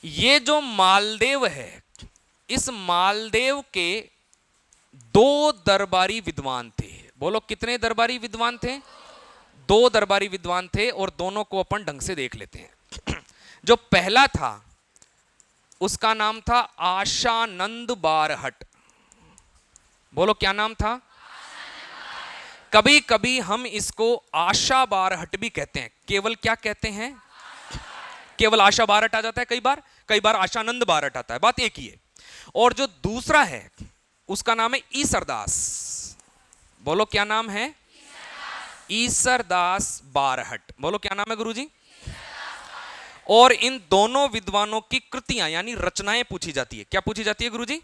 ये जो मालदेव है, इस मालदेव के दो दरबारी विद्वान थे। बोलो कितने दरबारी विद्वान थे? दो दरबारी विद्वान थे, और दोनों को अपन ढंग से देख लेते हैं। जो पहला था उसका नाम था आशानंद बारहट। बोलो क्या नाम था? कभी कभी हम इसको आशा बारहट भी कहते हैं। केवल क्या कहते हैं? केवल आशा बारहट आ जाता है कई बार आशानंद बारहट आता है, बात एक ही है। और जो दूसरा है उसका नाम है ईसरदास। बोलो क्या नाम है? ईसरदास बारहट। बोलो क्या नाम है गुरुजी? और इन दोनों विद्वानों की कृतियां यानी रचनाएं पूछी जाती है। क्या पूछी जाती है गुरुजी?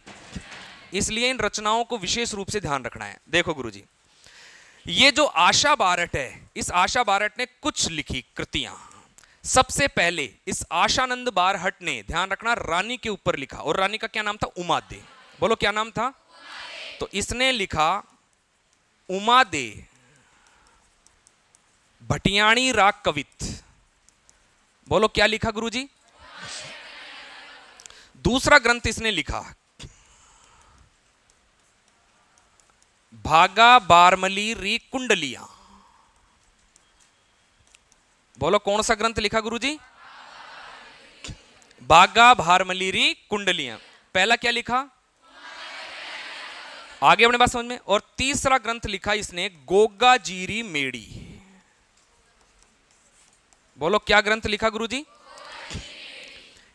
इसलिए इन रचनाओं को विशेष रूप से ध्यान रखना है। देखो गुरुजी, ये जो आशा बारहट है, इस आशा बारहट ने कुछ लिखी कृतियां। सबसे पहले इस आशानंद बारहट ने, ध्यान रखना, रानी के ऊपर लिखा, और रानी का क्या नाम था? उमादे। बोलो क्या नाम था? तो इसने लिखा उमादे भटियाणी राग कवित। बोलो क्या लिखा गुरुजी? दूसरा ग्रंथ इसने लिखा भागा बारमली री कुंडलियां। बोलो कौन सा ग्रंथ लिखा गुरुजी? भागा भारमली री कुंडलियां। पहला क्या लिखा? आगे अपने बात समझ में। और तीसरा ग्रंथ लिखा इसने गोगा जीरी मेड़ी। बोलो क्या ग्रंथ लिखा गुरुजी?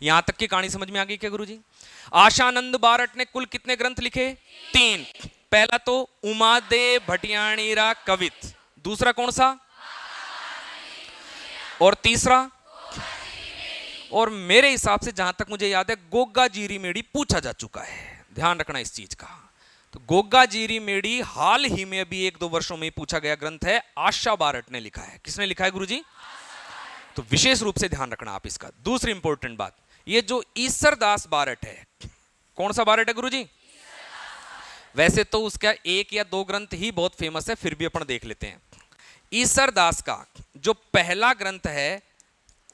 यहां तक की कहानी समझ में आ गई क्या गुरुजी? आशानंद बारहट ने कुल कितने ग्रंथ लिखे? 3। पहला तो उमादे भटियाणी रा कवित, दूसरा कौन सा? और तीसरा? और मेरे हिसाब से जहां तक मुझे याद है गोगा जीरी मेड़ी पूछा जा चुका है। ध्यान रखना इस चीज का। तो गोगा जीरी मेड़ी हाल ही में अभी 1-2 वर्षों में पूछा गया ग्रंथ है, आशा बारहट ने लिखा है। किसने लिखा है गुरुजी? तो विशेष रूप से ध्यान रखना आप इसका। दूसरी इंपॉर्टेंट बात, ये जो ईसरदास बारहट है, कौन सा बारहट है गुरुजी? वैसे तो उसका 1 या 2 ग्रंथ ही बहुत फेमस है, फिर भी अपन देख लेते हैं। ईसरदास का जो पहला ग्रंथ है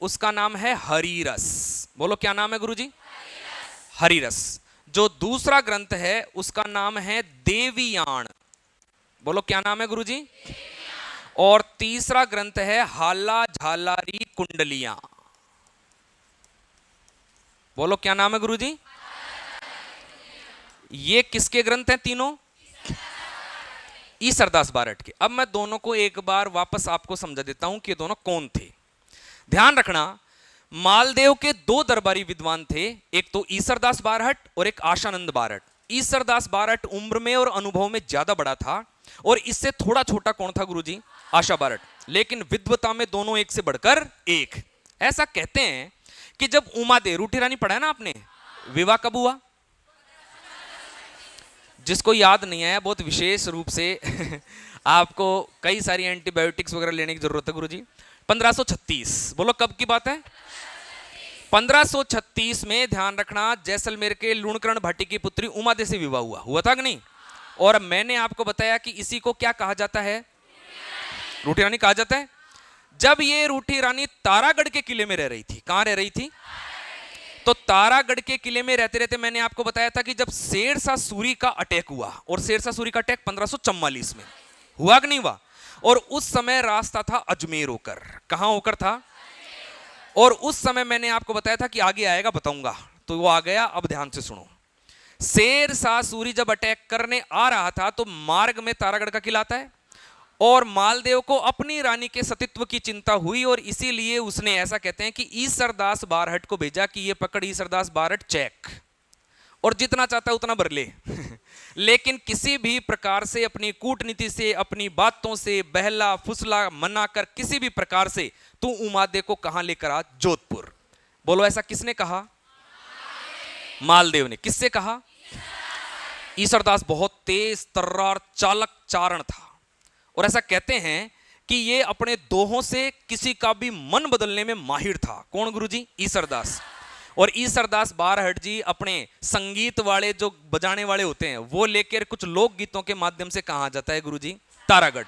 उसका नाम है हरिरस। बोलो क्या नाम है गुरुजी? हरिरस। जो दूसरा ग्रंथ है उसका नाम है देवीयाण। बोलो क्या नाम है गुरुजी? और तीसरा ग्रंथ है हाला झालारी कुंडलियां। बोलो क्या नाम है गुरुजी? ये किसके ग्रंथ हैं तीनों? ईसरदास बारहट के। अब मैं दोनों को एक बार वापस आपको समझा देता हूं कि ये दोनों कौन थे। ध्यान रखना, मालदेव के 2 दरबारी विद्वान थे, एक तो ईसरदास बारहट और एक आशानंद बारहट। ईसरदास बारहट उम्र में और अनुभव में ज्यादा बड़ा था, और इससे थोड़ा छोटा कौन था गुरुजी? आशा बारहट। लेकिन विद्वता में दोनों एक से बढ़कर एक। ऐसा कहते हैं कि जब उमादे, रूठी रानी पढ़ा है ना आपने, विवाह कब हुआ? जिसको याद नहीं है, बहुत विशेष रूप से आपको कई सारी एंटीबायोटिक्स वगैरह लेने की जरूरत है गुरुजी। 1536। बोलो कब की बात है? 1536 में, ध्यान रखना, जैसलमेर के लूणकरण भाटी की पुत्री उमादे से विवाह हुआ था कि नहीं? और मैंने आपको बताया कि इसी को क्या कहा जाता है? रूठी रानी कहा जाता है। जब ये रूठी रानी तारागढ़ के किले में रह रही थी, कहां रह रही थी? तो तारागढ़ के किले में रहते रहते मैंने आपको बताया था कि जब शेरशाह सूरी का अटैक हुआ, और शेरशाह सूरी का अटैक 1544 में हुआ कि नहीं हुआ? और उस समय रास्ता था अजमेर होकर। कहां होकर था? और उस समय मैंने आपको बताया था कि आगे आएगा, बताऊंगा, तो वो आ गया। अब ध्यान से सुनो। शेरशाह सूरी जब अटैक करने आ रहा था तो मार्ग में तारागढ़ का किला आता है, और मालदेव को अपनी रानी के सतीत्व की चिंता हुई, और इसीलिए उसने, ऐसा कहते हैं कि ईसरदास बारहट को भेजा कि ये पकड़ ईसरदास बारहट चेक, और जितना चाहता है उतना भर ले लेकिन किसी भी प्रकार से अपनी कूटनीति से, अपनी बातों से बहला फुसला मनाकर किसी भी प्रकार से तू उमादे को कहां लेकर आ? जोधपुर। बोलो ऐसा किसने कहा? मालदेव ने। किससे कहा? ईसरदास बहुत तेज तर्रार चालक चारण था, और ऐसा कहते हैं कि ये अपने दोहों से किसी का भी मन बदलने में माहिर था। कौन गुरुजी? ईसरदास। और ईसरदास बारहट जी अपने संगीत वाले जो बजाने वाले होते हैं वो लेकर कुछ लोक गीतों के माध्यम से कहा जाता है गुरुजी तारागढ़।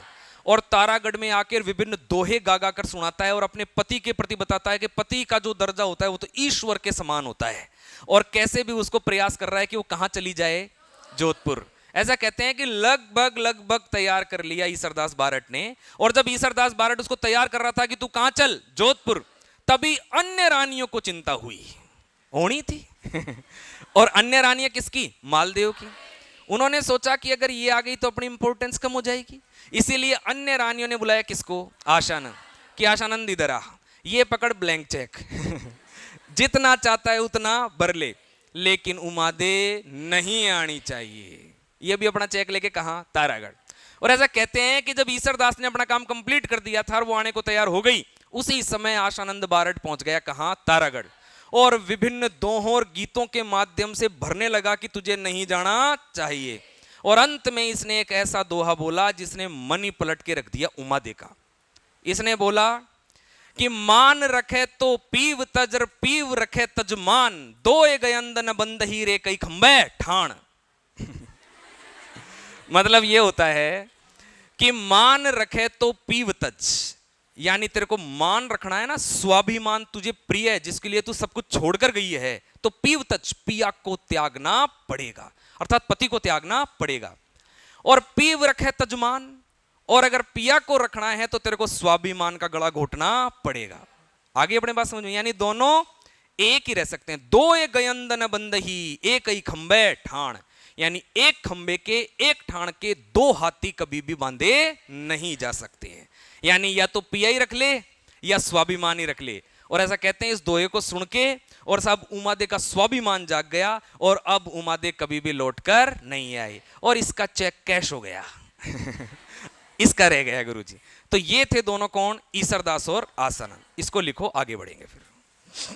और तारागढ़ में आकर विभिन्न दोहे गा गा कर सुनाता है और अपने पति के प्रति बताता है कि पति का जो दर्जा होता है वो तो ईश्वर के समान होता है, और कैसे भी उसको प्रयास कर रहा है कि वो कहां चली जाए, जोधपुर। ऐसा कहते हैं कि लगभग तैयार कर लिया ईसरदास बारट ने, और जब ईसरदास बारट उसको तैयार कर रहा था कि तू कहां चल, जोधपुर, तभी अन्य रानियों को चिंता हुई, होनी थी और अन्य रानियां किसकी, मालदेव की। उन्होंने सोचा कि अगर ये आ गई तो अपनी इंपॉर्टेंस कम हो जाएगी, इसीलिए अन्य रानियों ने बुलाया किसको, आशानंद, कि आशानंद इधर आ, ये पकड़ ब्लैंक चेक जितना चाहता है उतना भर ले, लेकिन उमादे नहीं आनी चाहिए। ये भी अपना चेक लेके कहा, तारागढ़। और ऐसा कहते हैं कि जब ईसरदास ने अपना काम कंप्लीट कर दिया था और वो आने को तैयार हो गई, उसी समय आशानंद बारट पहुंच गया कहां, तारागढ़, और विभिन्न दोहों और गीतों के माध्यम से भरने लगा कि तुझे नहीं जाना चाहिए। और अंत में इसने एक ऐसा दोहा बोला जिसने मन ही पलट के रख दिया उमादे का। इसने बोला कि मान रखे तो पीव तजर पीव रखे तजमान, दोए गयंद न बंदही रे कई खंबे ठाण। मतलब ये होता है कि मान रखे तो पीव तज, यानी तेरे को मान रखना है ना, स्वाभिमान तुझे प्रिय है, जिसके लिए तू सब कुछ छोड़कर गई है, तो पीव तज, पिया को त्यागना पड़ेगा, अर्थात पति को त्यागना पड़ेगा। और पीव रखे तजमान, और अगर पिया को रखना है तो तेरे को स्वाभिमान का गला घोटना पड़ेगा। आगे अपने बात समझ में, यानी दोनों एक ही रह सकते हैं। दो ए गयंद न बंदही एक ही खंबे ठाण, यानी एक खंबे के, एक ठाण के दो हाथी कभी भी बांधे नहीं जा सकते हैं, यानी या तो पिया ही रख ले या स्वाभिमान ही रख ले। और ऐसा कहते हैं इस दोहे को सुन के और सब उमादे का स्वाभिमान जाग गया, और अब उमादे कभी भी लौटकर नहीं आए, और इसका चेक कैश हो गया इसका रह गया गुरुजी। तो ये थे दोनों कौन, ईसरदास और आशानंद। इसको लिखो, आगे बढ़ेंगे फिर।